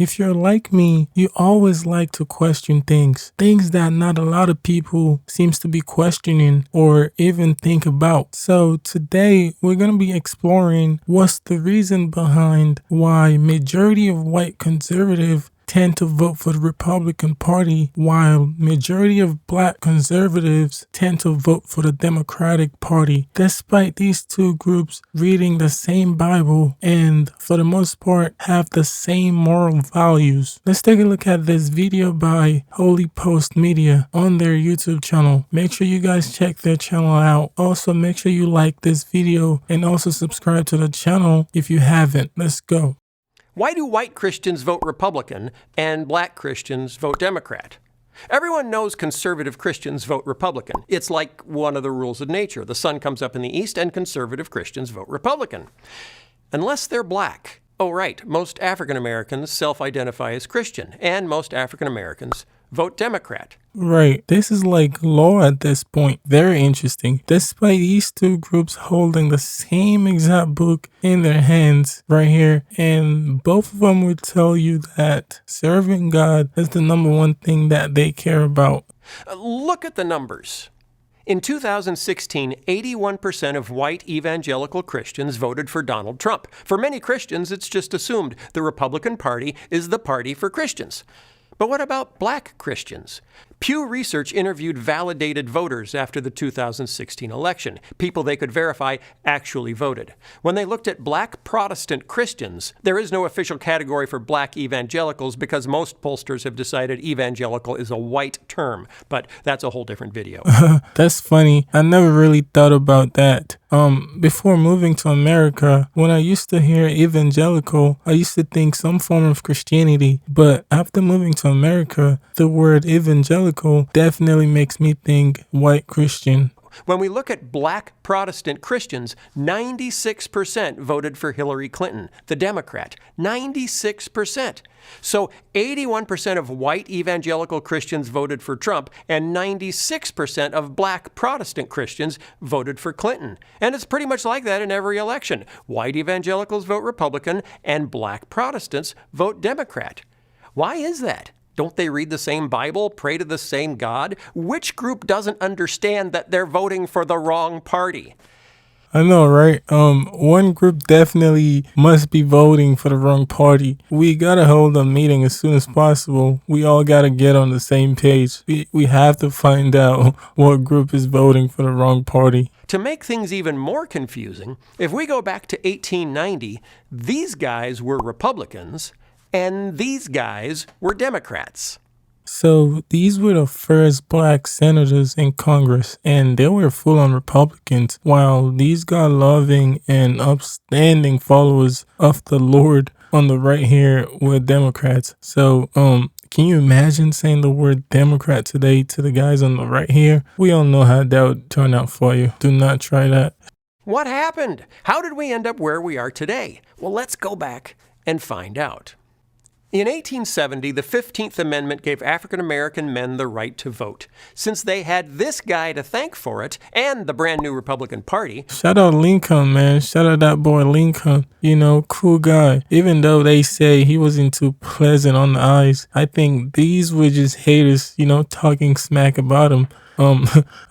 If you're like me, you always like to question things that not a lot of people seems to be questioning or even think about. So today we're going to be exploring what's the reason behind why majority of white conservative tend to vote for the Republican Party while majority of black conservatives tend to vote for the Democratic Party, despite these two groups reading the same Bible and for the most part have the same moral values. Let's take a look at this video by Holy Post Media on their YouTube channel. Make sure you guys check their channel out. Also, make sure you like this video and also subscribe to the channel if you haven't. Let's go. Why do white Christians vote Republican and black Christians vote Democrat? Everyone knows conservative Christians vote Republican. It's like one of the rules of nature. The sun comes up in the east and conservative Christians vote Republican. Unless they're black. Oh, right. Most African Americans self-identify as Christian, and most African Americans vote Democrat. Right. This is like law at this point. Very interesting. Despite these two groups holding the same exact book in their hands right here, and both of them would tell you that serving God is the number one thing that they care about. Look at the numbers. In 2016, 81% of white evangelical Christians voted for Donald Trump. For many Christians, it's just assumed the Republican Party is the party for Christians. But what about black Christians? Pew Research interviewed validated voters after the 2016 election, people they could verify actually voted. When they looked at black Protestant Christians, there is no official category for black evangelicals because most pollsters have decided evangelical is a white term, but that's a whole different video. That's funny. I never really thought about that. Before moving to America, when I used to hear evangelical, I used to think some form of Christianity, but after moving to America, the word evangelical definitely makes me think white Christian. When we look at black Protestant Christians, 96% voted for Hillary Clinton, the Democrat. 96%. So 81% of white evangelical Christians voted for Trump, and 96% of black Protestant Christians voted for Clinton. And it's pretty much like that in every election. White evangelicals vote Republican, and black Protestants vote Democrat. Why is that? Don't they read the same Bible, pray to the same God? Which group doesn't understand that they're voting for the wrong party? I know, right? One group definitely must be voting for the wrong party. We gotta hold a meeting as soon as possible. We all gotta get on the same page. We have to find out what group is voting for the wrong party. To make things even more confusing, if we go back to 1890, these guys were Republicans, and these guys were Democrats. So these were the first black senators in Congress, and they were full-on Republicans, while these God-loving and upstanding followers of the Lord on the right here were Democrats. So, can you imagine saying the word Democrat today to the guys on the right here? We all know how that would turn out for you. Do not try that. What happened? How did we end up where we are today? Well, let's go back and find out. In 1870, the 15th Amendment gave African American men the right to vote. Since they had this guy to thank for it, and the brand new Republican Party. Shout out Lincoln, man. Shout out that boy Lincoln. You know, cool guy. Even though they say he wasn't too pleasant on the eyes, I think these were just haters, talking smack about him.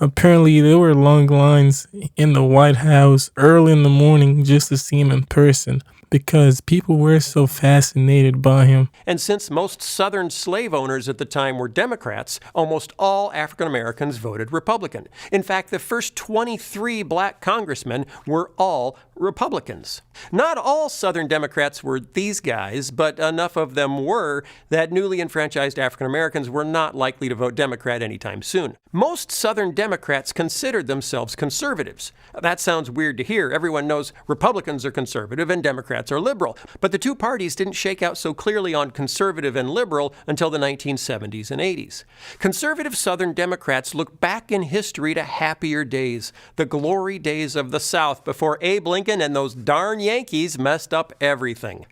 Apparently there were long lines in the White House early in the morning just to see him in person, because people were so fascinated by him. And since most Southern slave owners at the time were Democrats, almost all African Americans voted Republican. In fact, the first 23 black congressmen were all Republicans. Not all Southern Democrats were these guys, but enough of them were that newly enfranchised African Americans were not likely to vote Democrat anytime soon. Most Southern Democrats considered themselves conservatives. That sounds weird to hear. Everyone knows Republicans are conservative and Democrats are liberal. But the two parties didn't shake out so clearly on conservative and liberal until the 1970s and 80s. Conservative Southern Democrats look back in history to happier days, the glory days of the South before Abe Lincoln and those darn Yankees messed up everything.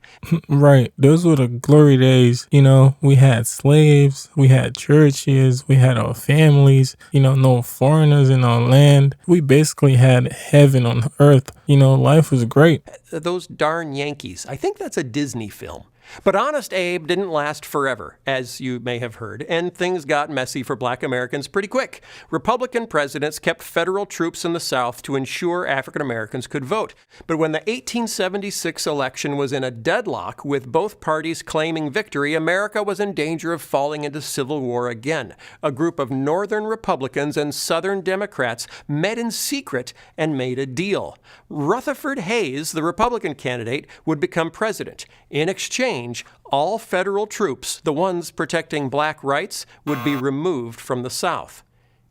Right. Those were the glory days. We had slaves, we had churches, we had our families, no foreigners in our land. We basically had heaven on earth. Life was great. Those darn Yankees. I think that's a Disney film. But Honest Abe didn't last forever, as you may have heard, and things got messy for Black Americans pretty quick. Republican presidents kept federal troops in the South to ensure African Americans could vote. But when the 1876 election was in a deadlock, with both parties claiming victory, America was in danger of falling into civil war again. A group of Northern Republicans and Southern Democrats met in secret and made a deal. Rutherford Hayes, the Republican candidate, would become president. In exchange, all federal troops, the ones protecting black rights, would be removed from the South.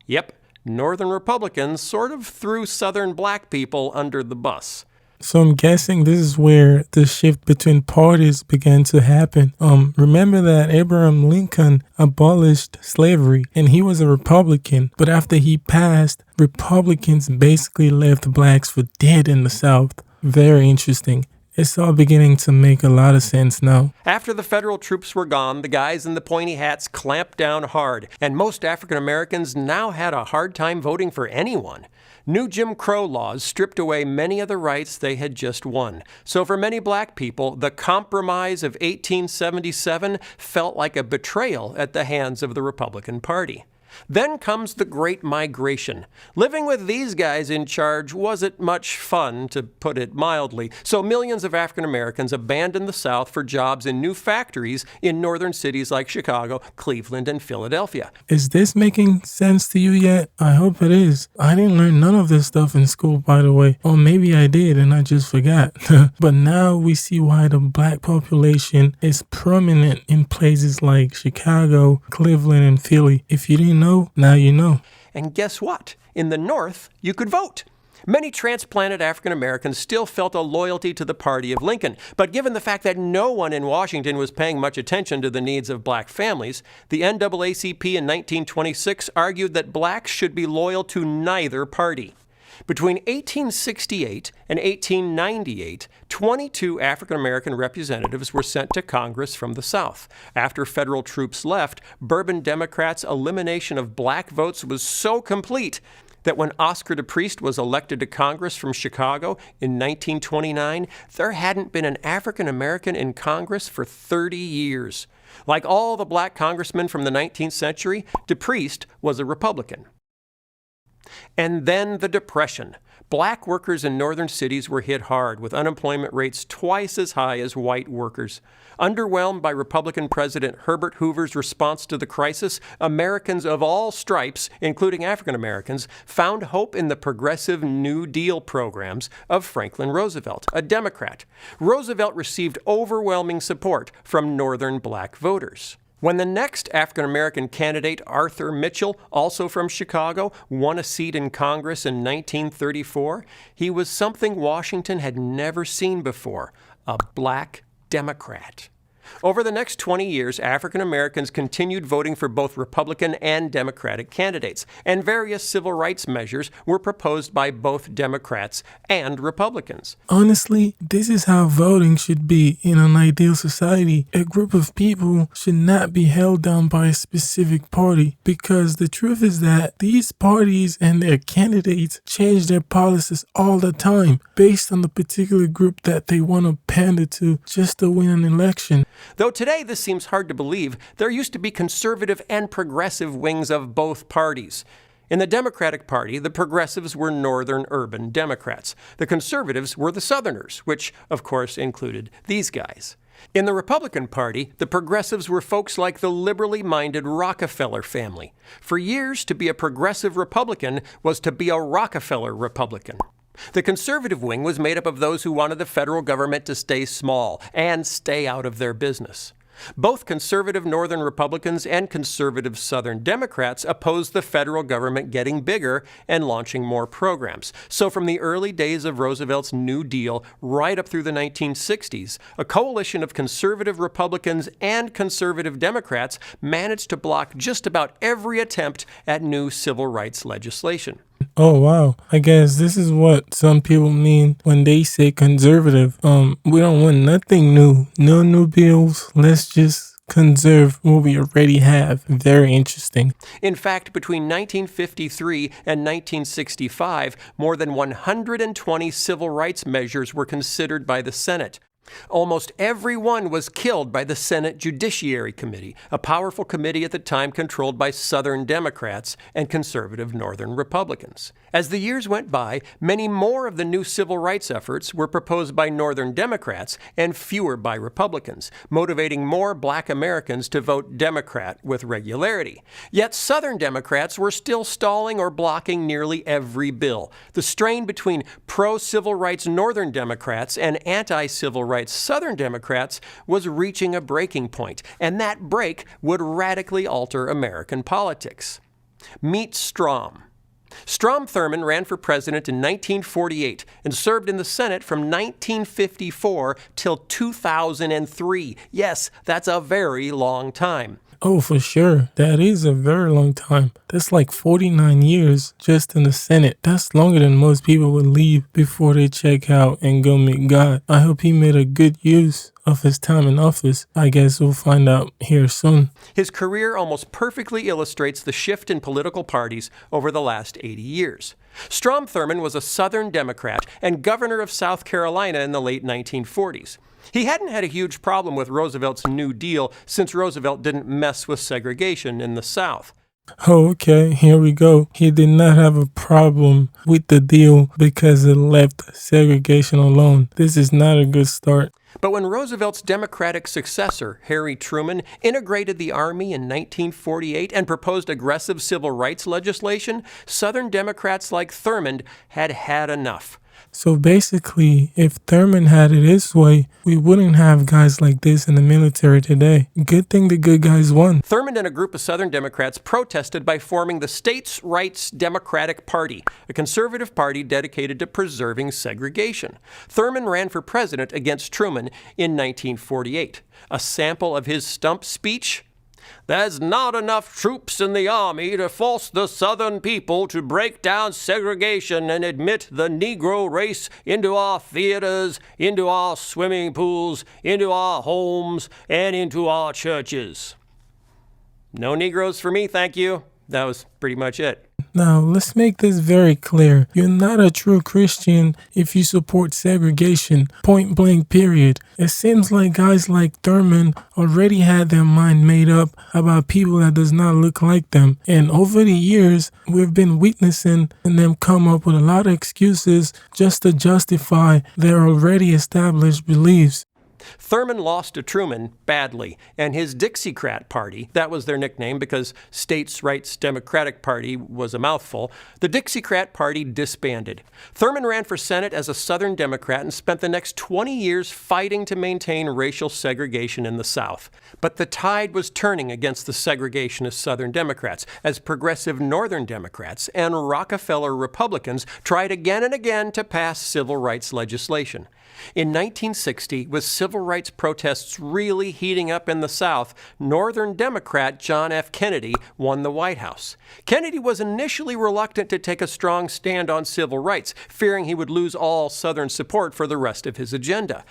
Yep, Northern Republicans sort of threw Southern black people under the bus. So I'm guessing this is where the shift between parties began to happen. Remember that Abraham Lincoln abolished slavery and he was a Republican, but after he passed, Republicans basically left blacks for dead in the South. Very interesting. It's all beginning to make a lot of sense now. After the federal troops were gone, the guys in the pointy hats clamped down hard, and most African Americans now had a hard time voting for anyone. New Jim Crow laws stripped away many of the rights they had just won. So for many black people, the Compromise of 1877 felt like a betrayal at the hands of the Republican Party. Then comes the Great Migration. Living with these guys in charge wasn't much fun, to put it mildly, so millions of African Americans abandoned the South for jobs in new factories in northern cities like Chicago, Cleveland, and Philadelphia. Is this making sense to you yet? I hope it is. I didn't learn none of this stuff in school, by the way. Or maybe I did and I just forgot. But now we see why the black population is prominent in places like Chicago, Cleveland, and Philly. If you didn't know, now you know. And guess what? In the North, you could vote. Many transplanted African Americans still felt a loyalty to the party of Lincoln, but given the fact that no one in Washington was paying much attention to the needs of black families, the NAACP in 1926 argued that blacks should be loyal to neither party. Between 1868 and 1898, 22 African American representatives were sent to Congress from the South. After federal troops left, Bourbon Democrats' elimination of black votes was so complete that when Oscar DePriest was elected to Congress from Chicago in 1929, there hadn't been an African American in Congress for 30 years. Like all the black congressmen from the 19th century, DePriest was a Republican. And then the Depression. Black workers in northern cities were hit hard, with unemployment rates twice as high as white workers. Underwhelmed by Republican President Herbert Hoover's response to the crisis, Americans of all stripes, including African Americans, found hope in the progressive New Deal programs of Franklin Roosevelt, a Democrat. Roosevelt received overwhelming support from northern black voters. When the next African-American candidate, Arthur Mitchell, also from Chicago, won a seat in Congress in 1934, he was something Washington had never seen before, a black Democrat. Over the next 20 years, African Americans continued voting for both Republican and Democratic candidates, and various civil rights measures were proposed by both Democrats and Republicans. Honestly, this is how voting should be in an ideal society. A group of people should not be held down by a specific party, because the truth is that these parties and their candidates change their policies all the time based on the particular group that they want to pander to just to win an election. Though today this seems hard to believe, there used to be conservative and progressive wings of both parties. In the Democratic Party, the progressives were northern urban Democrats. The conservatives were the Southerners, which, of course, included these guys. In the Republican Party, the progressives were folks like the liberally minded Rockefeller family. For years, to be a progressive Republican was to be a Rockefeller Republican. The conservative wing was made up of those who wanted the federal government to stay small and stay out of their business. Both conservative Northern Republicans and conservative Southern Democrats opposed the federal government getting bigger and launching more programs. So from the early days of Roosevelt's New Deal right up through the 1960s, a coalition of conservative Republicans and conservative Democrats managed to block just about every attempt at new civil rights legislation. Oh, wow. I guess this is what some people mean when they say conservative. We don't want nothing new. No new bills. Let's just conserve what we already have. Very interesting. In fact, between 1953 and 1965, more than 120 civil rights measures were considered by the Senate. Almost everyone was killed by the Senate Judiciary Committee, a powerful committee at the time controlled by Southern Democrats and conservative Northern Republicans. As the years went by, many more of the new civil rights efforts were proposed by Northern Democrats and fewer by Republicans, motivating more Black Americans to vote Democrat with regularity. Yet Southern Democrats were still stalling or blocking nearly every bill. The strain between pro-civil rights Northern Democrats and anti-civil rights Southern Democrats was reaching a breaking point, and that break would radically alter American politics. Meet Strom. Strom Thurmond ran for president in 1948 and served in the Senate from 1954 till 2003. Yes, that's a very long time. Oh, for sure. That is a very long time. That's like 49 years just in the Senate. That's longer than most people would leave before they check out and go meet God. I hope he made a good use of his time in office. I guess we'll find out here soon. His career almost perfectly illustrates the shift in political parties over the last 80 years. Strom Thurmond was a Southern Democrat and governor of South Carolina in the late 1940s. He hadn't had a huge problem with Roosevelt's New Deal since Roosevelt didn't mess with segregation in the South. Oh, okay, here we go. He did not have a problem with the deal because it left segregation alone. This is not a good start. But when Roosevelt's Democratic successor, Harry Truman, integrated the Army in 1948 and proposed aggressive civil rights legislation, Southern Democrats like Thurmond had had enough. So basically, if Thurmond had it his way, we wouldn't have guys like this in the military today. Good thing the good guys won. Thurmond and a group of Southern Democrats protested by forming the States' Rights Democratic Party, a conservative party dedicated to preserving segregation. Thurmond ran for president against Truman in 1948. A sample of his stump speech: "There's not enough troops in the Army to force the Southern people to break down segregation and admit the Negro race into our theaters, into our swimming pools, into our homes, and into our churches. No Negroes for me, thank you." That was pretty much it. Now, let's make this very clear. You're not a true Christian if you support segregation, point blank, period. It seems like guys like Thurmond already had their mind made up about people that does not look like them. And over the years, we've been witnessing them come up with a lot of excuses just to justify their already established beliefs. Thurmond lost to Truman badly, and his Dixiecrat Party, that was their nickname because States' Rights Democratic Party was a mouthful, the Dixiecrat Party disbanded. Thurmond ran for Senate as a Southern Democrat and spent the next 20 years fighting to maintain racial segregation in the South. But the tide was turning against the segregationist Southern Democrats as progressive Northern Democrats and Rockefeller Republicans tried again and again to pass civil rights legislation. In 1960, with civil rights protests really heating up in the South, Northern Democrat John F. Kennedy won the White House. Kennedy was initially reluctant to take a strong stand on civil rights, fearing he would lose all Southern support for the rest of his agenda.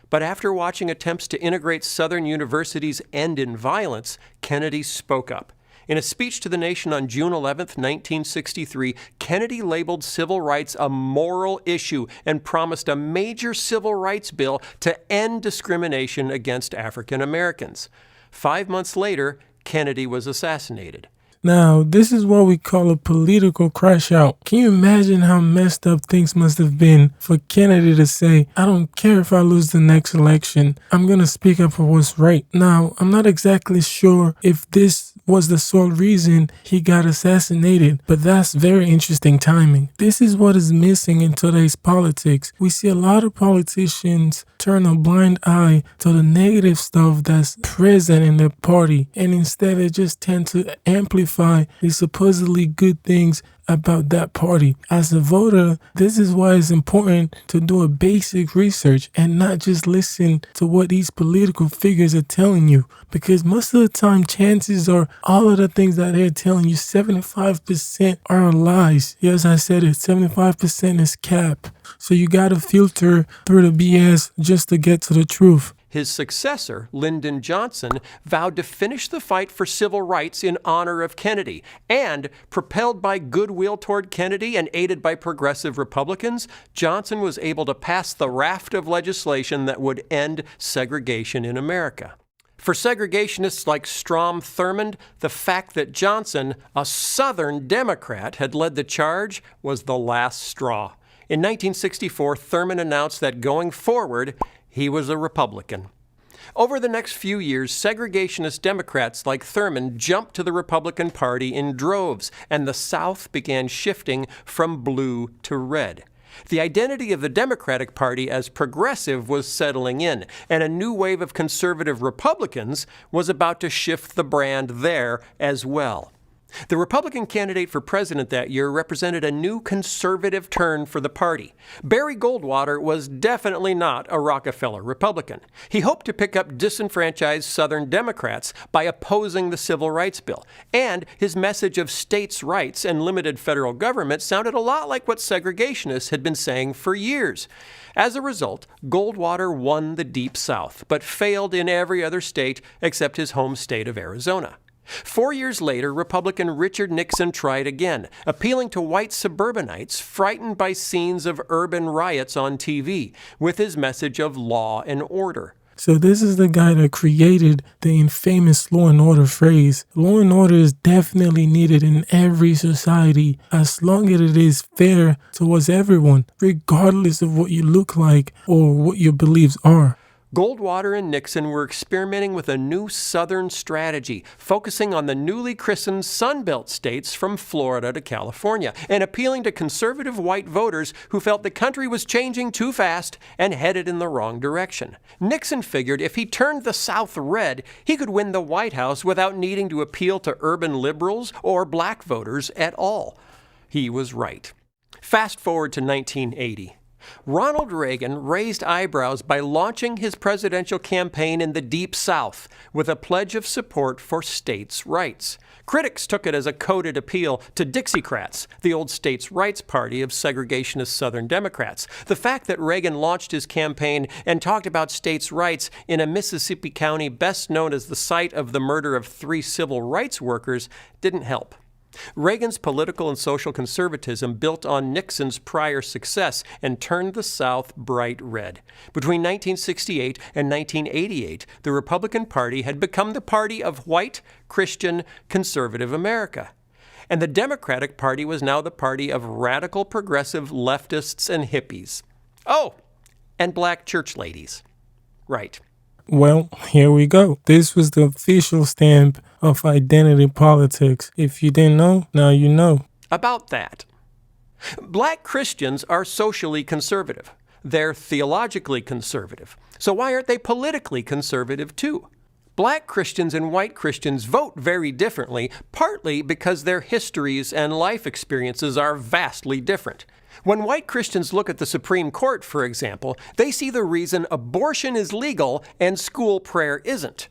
But after watching attempts to integrate Southern universities end in violence, Kennedy spoke up. In a speech to the nation on June 11, 1963, Kennedy labeled civil rights a moral issue and promised a major civil rights bill to end discrimination against African Americans. 5 months later, Kennedy was assassinated. Now, this is what we call a political crash out. Can you imagine how messed up things must have been for Kennedy to say, "I don't care if I lose the next election, I'm going to speak up for what's right"? Now, I'm not exactly sure if this was the sole reason he got assassinated, but that's very interesting timing. This is what is missing in today's politics. We see a lot of politicians turn a blind eye to the negative stuff that's present in their party, and instead they just tend to amplify the supposedly good things about that party. As a voter, this is why it's important to do a basic research and not just listen to what these political figures are telling you, because most of the time, chances are all of the things that they're telling you, 75% are lies. Yes, I said it, 75% is cap. So you gotta filter through the BS just to get to the truth. His successor, Lyndon Johnson, vowed to finish the fight for civil rights in honor of Kennedy. And, propelled by goodwill toward Kennedy and aided by progressive Republicans, Johnson was able to pass the raft of legislation that would end segregation in America. For segregationists like Strom Thurmond, the fact that Johnson, a Southern Democrat, had led the charge was the last straw. In 1964, Thurmond announced that going forward, he was a Republican. Over the next few years, segregationist Democrats like Thurmond jumped to the Republican Party in droves, and the South began shifting from blue to red. The identity of the Democratic Party as progressive was settling in, and a new wave of conservative Republicans was about to shift the brand there as well. The Republican candidate for president that year represented a new conservative turn for the party. Barry Goldwater was definitely not a Rockefeller Republican. He hoped to pick up disenfranchised Southern Democrats by opposing the Civil Rights Bill, and his message of states' rights and limited federal government sounded a lot like what segregationists had been saying for years. As a result, Goldwater won the Deep South, but failed in every other state except his home state of Arizona. 4 years later, Republican Richard Nixon tried again, appealing to white suburbanites frightened by scenes of urban riots on TV, with his message of law and order. So this is the guy that created the infamous law and order phrase. Law and order is definitely needed in every society as long as it is fair towards everyone, regardless of what you look like or what your beliefs are. Goldwater and Nixon were experimenting with a new Southern strategy, focusing on the newly christened Sunbelt states from Florida to California, and appealing to conservative white voters who felt the country was changing too fast and headed in the wrong direction. Nixon figured if he turned the South red, he could win the White House without needing to appeal to urban liberals or black voters at all. He was right. Fast forward to 1980. Ronald Reagan raised eyebrows by launching his presidential campaign in the Deep South with a pledge of support for states' rights. Critics took it as a coded appeal to Dixiecrats, the old states' rights party of segregationist Southern Democrats. The fact that Reagan launched his campaign and talked about states' rights in a Mississippi county best known as the site of the murder of 3 civil rights workers didn't help. Reagan's political and social conservatism built on Nixon's prior success and turned the South bright red. Between 1968 and 1988, the Republican Party had become the party of white, Christian, conservative America. And the Democratic Party was now the party of radical progressive leftists and hippies. Oh, and black church ladies. Right. Well, here we go. This was the official stamp of identity politics. If you didn't know, now you know. About that. Black Christians are socially conservative. They're theologically conservative. So why aren't they politically conservative too? Black Christians and white Christians vote very differently, partly because their histories and life experiences are vastly different. When white Christians look at the Supreme Court, for example, they see the reason abortion is legal and school prayer isn't.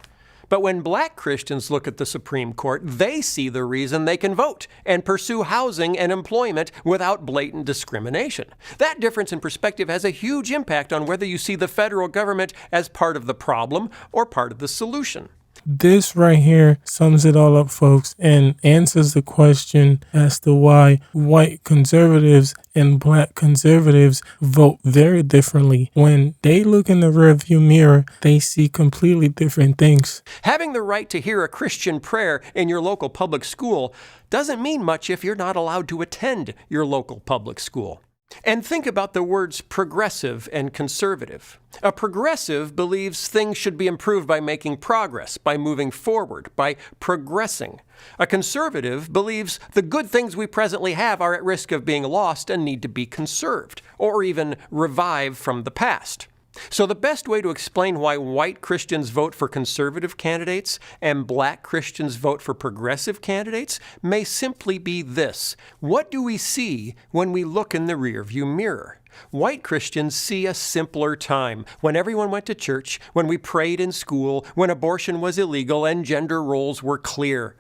But when black Christians look at the Supreme Court, they see the reason they can vote and pursue housing and employment without blatant discrimination. That difference in perspective has a huge impact on whether you see the federal government as part of the problem or part of the solution. This right here sums it all up, folks, and answers the question as to why white conservatives and black conservatives vote very differently. When they look in the rearview mirror, they see completely different things. Having the right to hear a Christian prayer in your local public school doesn't mean much if you're not allowed to attend your local public school. And think about the words progressive and conservative. A progressive believes things should be improved by making progress, by moving forward, by progressing. A conservative believes the good things we presently have are at risk of being lost and need to be conserved, or even revived from the past. So the best way to explain why white Christians vote for conservative candidates and black Christians vote for progressive candidates may simply be this. What do we see when we look in the rearview mirror? White Christians see a simpler time, when everyone went to church, when we prayed in school, when abortion was illegal and gender roles were clear.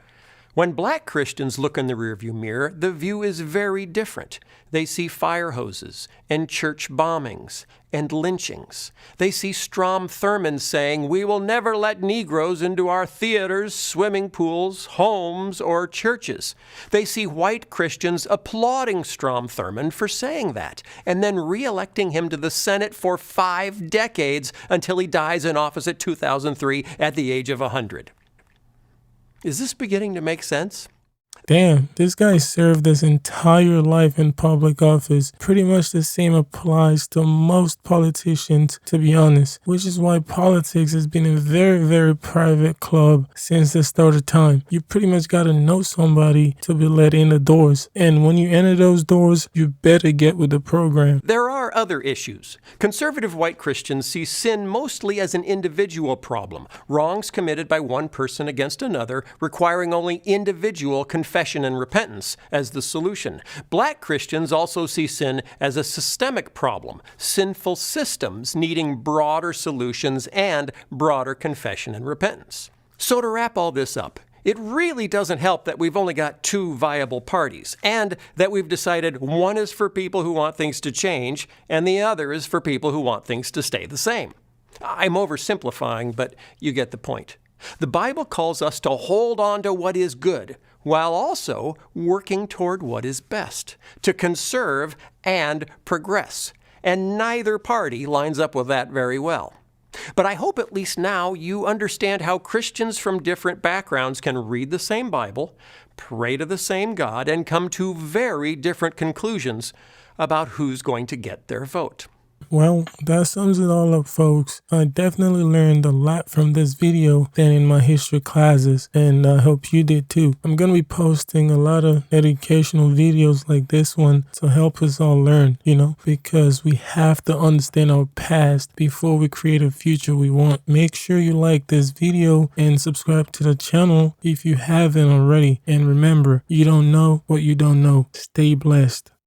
When black Christians look in the rearview mirror, the view is very different. They see fire hoses and church bombings and lynchings. They see Strom Thurmond saying, "We will never let Negroes into our theaters, swimming pools, homes, or churches." They see white Christians applauding Strom Thurmond for saying that, and then re-electing him to the Senate for 5 decades until he dies in office at 2003 at the age of 100. Is this beginning to make sense? Damn, this guy served his entire life in public office. Pretty much the same applies to most politicians, to be honest, which is why politics has been a very, very private club since the start of time. You pretty much gotta know somebody to be let in the doors. And when you enter those doors, you better get with the program. There are other issues. Conservative white Christians see sin mostly as an individual problem, wrongs committed by one person against another, requiring only individual confession and repentance as the solution. Black Christians also see sin as a systemic problem, sinful systems needing broader solutions and broader confession and repentance. So to wrap all this up, it really doesn't help that we've only got 2 viable parties, and that we've decided one is for people who want things to change, and the other is for people who want things to stay the same. I'm oversimplifying, but you get the point. The Bible calls us to hold on to what is good, while also working toward what is best, to conserve and progress. And neither party lines up with that very well. But I hope at least now you understand how Christians from different backgrounds can read the same Bible, pray to the same God, and come to very different conclusions about who's going to get their vote. Well, that sums it all up, folks. I definitely learned a lot from this video than in my history classes, and I hope you did too. I'm going to be posting a lot of educational videos like this one to help us all learn, because we have to understand our past before we create a future we want. Make sure you like this video and subscribe to the channel if you haven't already. And remember, you don't know what you don't know. Stay blessed.